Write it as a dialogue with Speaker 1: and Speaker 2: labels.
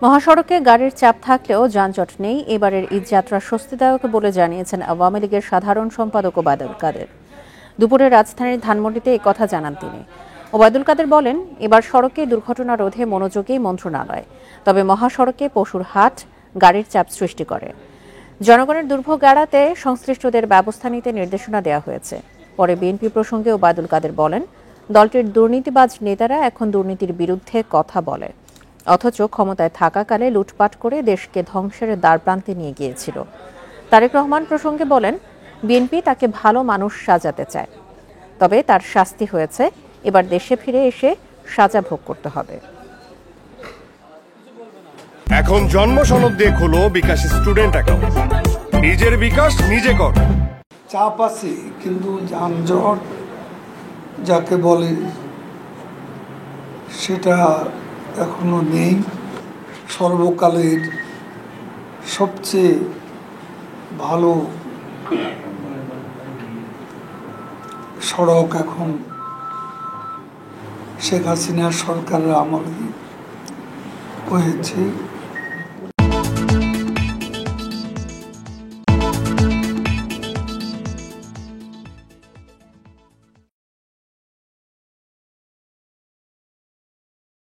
Speaker 1: মহাসড়কে গাড়ির চাপ থাকলেও যানজট নেই। এবারের ঈদযাত্রা স্বস্তিদায়ক বলে জানিয়েছেন আওয়ামী লীগের সাধারণ সম্পাদক ওবায়দুল কাদের। দুপুরে রাজধানীর ধানমন্ডিতে একথা জানান তিনি। ওবায়দুল কাদের বলেন, এবার সড়কে দুর্ঘটনা রোধে মনোযোগী মন্ত্রণালয়, তবে মহাসড়কে পশুর হাট গাড়ির চাপ সৃষ্টি করে। জনগণের দুর্ভোগ এড়াতে সংশ্লিষ্টদের ব্যবস্থা নিতে নির্দেশনা দেওয়া হয়েছে। পরে বিএনপি প্রসঙ্গে ওবায়দুল কাদের বলেন, দলটির দুর্নীতিবাজ নেতারা এখন দুর্নীতির বিরুদ্ধে কথা বলে, অথচ ক্ষমতায় থাকাকালে লুটপাট করে দেশকে ধ্বংসের দ্বারপ্রান্তে নিয়ে গিয়েছিল। তারেক রহমান প্রসঙ্গে বলেন, বিএনপি তাকে ভালো মানুষ সাজাতে চায়, তবে তার শাস্তি হয়েছে। এবার দেশে ফিরে এসে সাজা ভোগ করতে হবে।
Speaker 2: এখন জন্ম সনদ দিয়ে খোলো বিকাশ স্টুডেন্ট অ্যাকাউন্ট। নিজের বিকাশ নিজে কর।
Speaker 3: চাপ আছে, কিন্তু যানজট যাকে বলে সেটা এখনো নেই। সর্বকালের সবচেয়ে ভালো সড়ক এখন শেখ হাসিনার সরকারের আমলে হয়েছে।